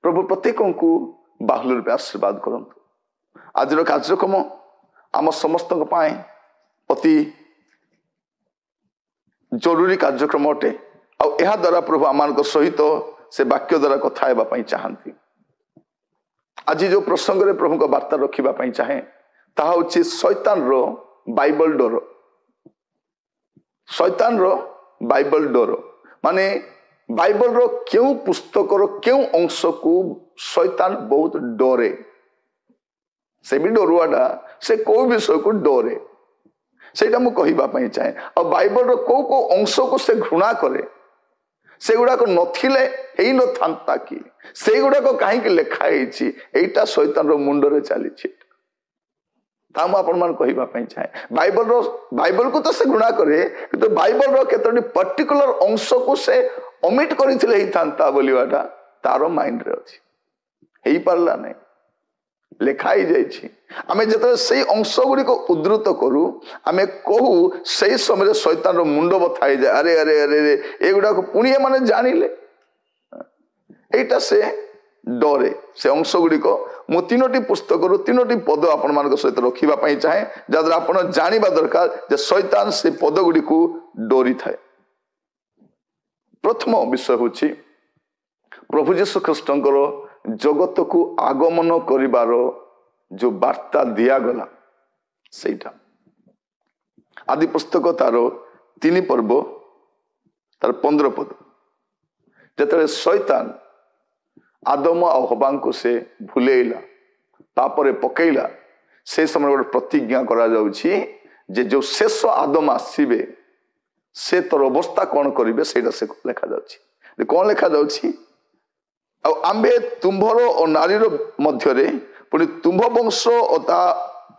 प्रभु प्रत्येक को बाहुल्य रूपे आशीर्वाद करंतु। आज कार्यक्रम आम समस्त अति जरूरी कार्यक्रम अटे। आ द्वारा प्रभु आम सहित से वाक्य द्वारा कथा होगा चाहती। आज जो प्रसंग में प्रभु को वार्ता रखा चाहे ता हूँ शैतान रो बाइबल डोर। शैतान रो बाइबल डोर माने बाइबल रो क्यों पुस्तक रो क्यों अंश को शैतान बहुत डरे। से भी डरुआटा से को विषय को डरे सेटा मु कहवाई चाहे। और बाइबल रो को को अंश को से घृणा करे से गुड़ाक नथिले हेई न थांता कि से गुड़ाक कहीं लिखाई एटा शैतान रो मुंडरे चली कहवाई चाहे। बाइबल को तो से घृणा करे कि बाइबल रो केतोटी पर्टिकुलर अंश को से ओमिट करथिले था बोलिवाटा तार माइंड रे अछि हेई पारला नहीं लिखाई जाइछि। आमे जतले सेई अंश गुडी को उद्धृत करू आमे कहू सेई समय शैतान रो मुंड बथाई जाए। अरे अरे अरे अरे एगुडा को पुणिया माने जानिले एटा से डरे से अंश गुडी को मु तीनोटी पुस्तक रु तीनोटी पद आपण मान सहित रखिबा पई चाहे जद्रा आपण जानिबा दरकार जे शैतान से पद गुडी को डोरी थाए। प्रथम विषय होछि प्रभु यीशु ख्रीष्टंकर जगत को आगमन करिवार जो वार्ता दिया गला सेटा आदि पुस्तक तार 3 पर्व तार 15 पद जतले शैतान आदम और हवा को से भूलेला तापर पकेला से समय गोटे प्रतिज्ञा करा जाउछि जे जो शेष आदम आसीबे से तोर अवस्था कौन करिवे सेटा से लिखा जाउछि। कौन लिखा जाउछि आंबे तुम्भर और नारीर मध्य पुणी तुम्भ वंश और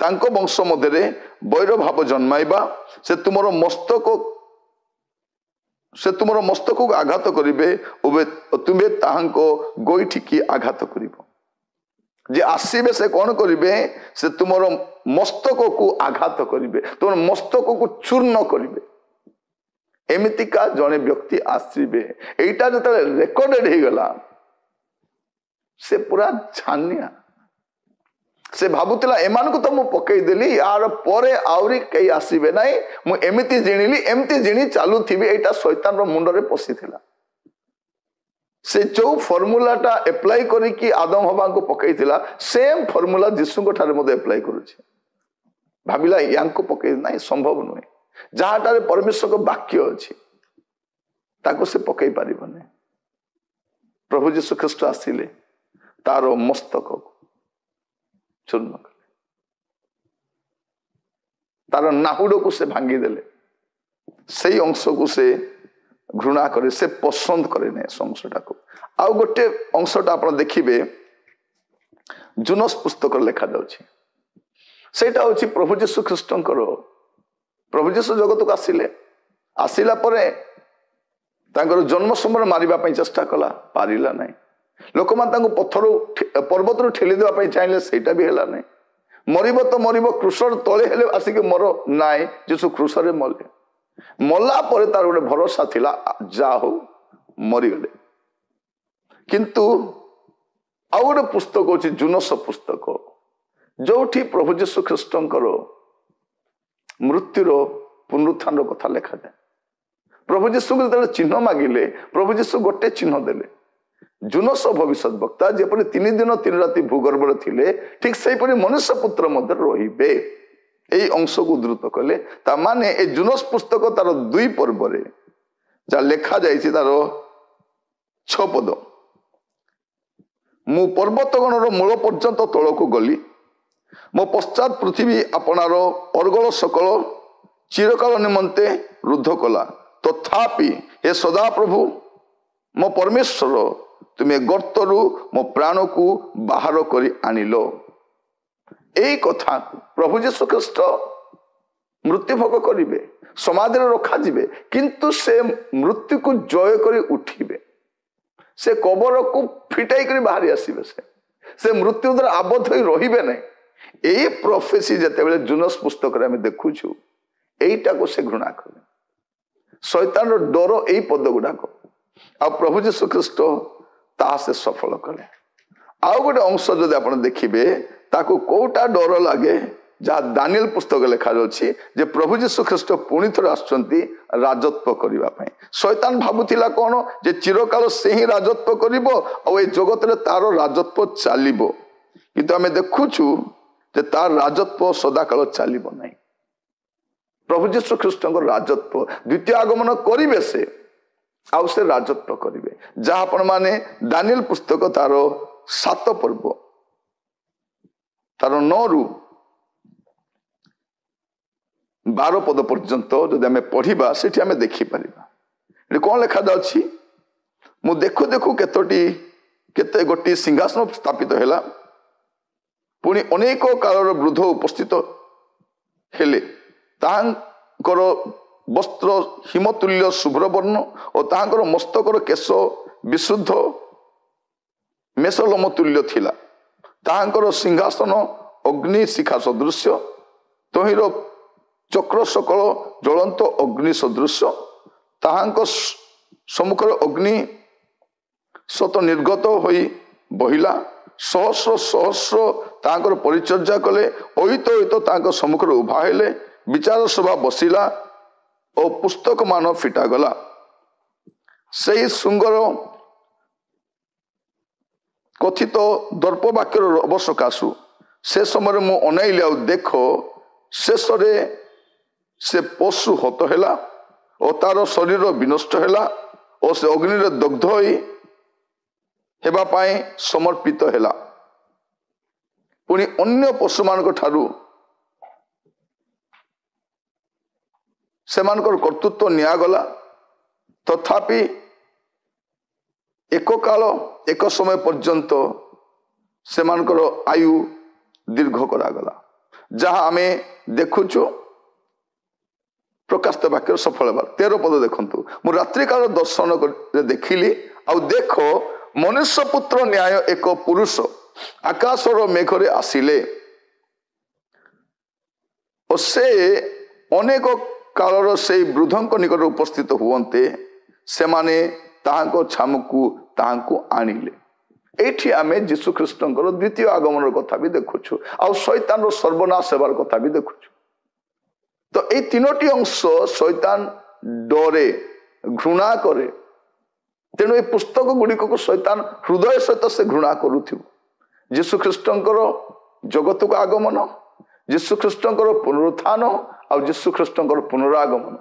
तांको वंश मध्य वैर भाव जन्माइबा से तुमर मस्तक को आघात करिवे तुम्हें ताहांको गोइठी की आघात करिवो। जे आसीबे से कौन करिवे से तुमर मस्तक को आघात करिवे तुम मस्तक को चूर्ण करिवे। एमितिका जने व्यक्ति आसीबे एटा जतले रेकॉर्डेड हे गला से पूरा छानिया से भाबुतिला एमान को तो मु पकई देली यार परे आउरी कई आसीबे नाही मु एमिति जिनिली एमिति जिनि चालू थिबी एटा शैतान रो मुंडरे पसिथिला। से जो फॉर्मूलाटा अप्लाई करी कि आदम हवा को पकईथिला सेम फॉर्मूला यीशु को ठारे मते अप्लाई करूछि। भाबिला यांको पकई नाही संभव नुहे जहाटारे परमेश्वर को वाक्य अछि ताको से पकई पारिबने। प्रभु यीशु ख्रीष्ट आसिले तार मस्तक को चूर्ण कले तार नाहुड़ को से भांगी देले से अंश को से घृणा करे से पसंद करे ने अंशटा को। आ गोटे अंशटा आप देखिए जुनस पुस्तक लिखा जाउछि सेटा होछि प्रभु यीशु ख्रीष्टंकर प्रभु यीशु जगत को आसिला परे तांकर जन्म समय मारिबा पई चेष्टा कला पारिला नहीं। लोक मान पत्थर पर्वत रु ठेली देवा चाहिए सेटा भी है नहीं। मरिब तो मरिब क्रूसर तले हेले आसिक मर नाई जीशु क्रूसरे मले मला पर तार गोटे भरोसा थिला जा हो मरीगले। किंतु आउ गोटे पुस्तक होछि जुनस पुस्तक जोठी प्रभु यीशु ख्रीष्टंकर मृत्युर पुनरुत्थान कथा लिखा जाए। प्रभु यीशु को चिन्ह मागिले प्रभु यीशु गोटे चिन्ह देले जुनस भविष्य वक्ता जेपरि 3 दिन 3 राति भूगर्भ थिले ठीक से मनुष्य पुत्र मध्य रहिबे यही अंश को उद्धृत कले। ता माने ए जुनस पुस्तक तार 2 पर्व रे जा लेखा जाइछि तार 6 पद मु पर्वतगणर मूल पर्यंत तल को गली मो पश्चात पृथ्वी आपणार अर्गल सकल चिरकाल निमंते रुद्ध कला तथापि हे सदा प्रभु मो परमेश्वर तुम्हें गर्तरु मो प्राण को बाहर करी आनिलो। यही कथा प्रभु यीशु ख्रीष्ट मृत्यु भोग करिवे समाधि रखा जिवे किंतु से मृत्यु को जय करी उठिबे से कबर को फिटाई करी बाहरी आसीबे से मृत्यु द्वारा आबद्ध होई रहिबे नै। यही प्रोफेसी जेतेबेले जुनस पुस्तक रे हम देखुछु एईटा को से घृणा करे शैतान रो डर एई पद गुडा को आ प्रभु यीशु ख्रीष्ट ता से सफल कले। आउ गोटे अंश जदि आप देखिए ताकू कोटा डर लगे जहाँ दानिएल पुस्तक लिखा जाछि जे प्रभु यीशु ख्रीष्ट पुणी थोड़े आसुचंती राजत्व करने। शैतान भाबुथिला कौन जे चिरकाल से ही राजत्व करिबो और ए जगत रे तार राजत्व चलिबो, किंतु आमे देखुछु जे तार राजत्व सदाकाल चलिबो नहीं। प्रभु यीशु ख्रीष्ट राजत्व द्वितीय आगमन करिवे से आउ से राजत्व करिवे जहाँ आपण माने दानिएल पुस्तक तार 7 पर्व तार 9 रु 12 पद पर्यंत जदि आम पढ़ा से देखिपर कौन लिखा जाछि मु देखु देखु केते गोटी सिंहासन स्थापित है पुणी अनेक कालर वृद्ध उपस्थित हेले ताहांकर वस्त्र हिमतुल्य शुभ्र वर्ण और ताहांकर मस्तकर केश विशुद्ध मेषलोम तुल्य थिला। ताहांकर सिंहासन अग्नि शिखा सदृश तहिर चक्र सकल ज्वलंत अग्नि सदृश ताहांक सम्मुखर अग्नि सत निर्गत होई बहिला सहस्र सहस्र ताहांकर परिचर्या कले ओहित ओहित ताहांक सम्मुखर उभा हेले विचार सभा बसिला और पुस्तक मान फिटा गला। सही सुंगर कथित दर्प वाक्यर अवसकाशु से समय मु अनाइली आ देख शेष से पशु हत है और तार शरीर विनष्ट है और से अग्नि दग्ध होगापाई समर्पित है। पुणी अन्य पशु मान ठारू सेमानकर कर्तृत्व निगला तथापि एक काल एक समय पर्यंत सेमानकर आयु दीर्घ करागला जहाँ आमे देखुचु प्रकाशित वाक्य सफल होगा। 13 पद देखंतु मु रात्रि काल दर्शन देखिली आ देख मनुष्य पुत्र न्याय एक पुरुष आकाशर मेघरे आसिले और से अनेक कालर से वृद्धों निकट उपस्थित हुवन्ते सेमाने ताहांको छामुकु ताहांको आनिले। एठी आमे यीशु ख्रीष्टंकर द्वितीय आगमन कथा भी देखुछु आ शैतान सर्वनाश हेबार कथा भी देखुछु। तो ये तीनोटी अंश शैतान डरे घृणा करे तेणु ये पुस्तक गुड़िक को शैतान हृदय सहित से घृणा करुथिबो। यीशु ख्रीष्टंकर जगत को आगमन यीशु ख्रीष्टंकर पुनरुत्थान आ यीशु ख्रीष्टंकर पुनरागमन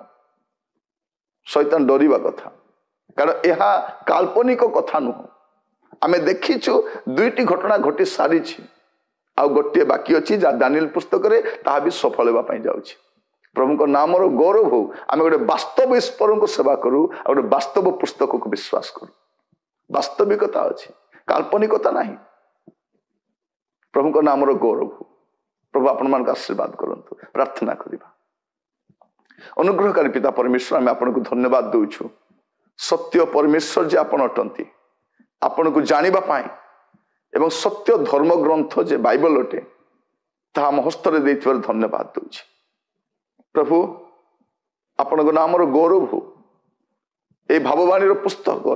शैतान डरिबा कथा कारण यह काल्पनिक कथा नुह। आमे देखिछु 2टी घटना घटी सारी आ गोटे बाकी अच्छी जहाँ दानिएल पुस्तक रे ताहा भी सफल होगा पाई जाउछि। प्रभु नाम गौरव हो आम गोटे वास्तव ईश्वर को सेवा करूँ आ गोटे वास्तव पुस्तक को विश्वास करूँ। वास्तविकता अच्छी काल्पनिकता नहीं। प्रभु नाम गौरव हो। प्रभु आपण मान आशीर्वाद करंतु। प्रार्थना करिबा। अनुग्रहकारी पिता परमेश्वर आम आपन को धन्यवाद दउछु। सत्य परमेश्वर जे आपण अटंती आपण को जानिबा पाई एवं सत्य धर्म ग्रंथ जे बाइबल अटे ता हम हस्तरे देथिबार धन्यवाद दउछि। प्रभु आपण नाम गौरव हो। ए भाववाणी पुस्तक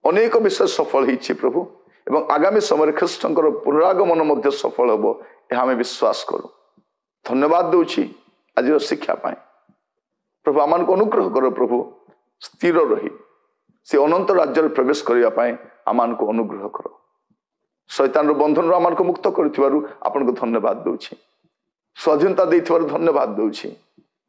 अनेक विषय सफल होइछि प्रभु एवं आगामी समय ख्रीष्टंकर पुनरागमन मध्य सफल होबो यह हमें विश्वास करूं। धन्यवाद दउछि आज शिक्षा पाए। प्रभु आमान को अनुग्रह करो प्रभु स्थिर रही से अनंत राज्य प्रवेश करने पाए आमान को अनुग्रह करो। शैतान बंधन आमान को मुक्त करिथिबारु आपन को धन्यवाद दउछि। स्वाधीनता देथिबारु धन्यवाद दउछि।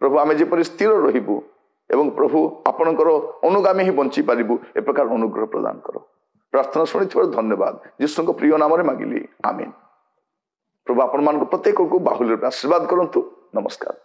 प्रभु आमे जेपरि स्थिर रहिबु एवं प्रभु आपणकर अनुगामी ही बंची पारिबु ए प्रकार अनुग्रह प्रदान करो। प्रार्थना शुणिथिबारु धन्यवाद यीशु को प्रिय नाम रे मागिली आमीन। प्रभु आपण मान को प्रत्येक को बाहुल्य आशीर्वाद करंतु। नमस्कार।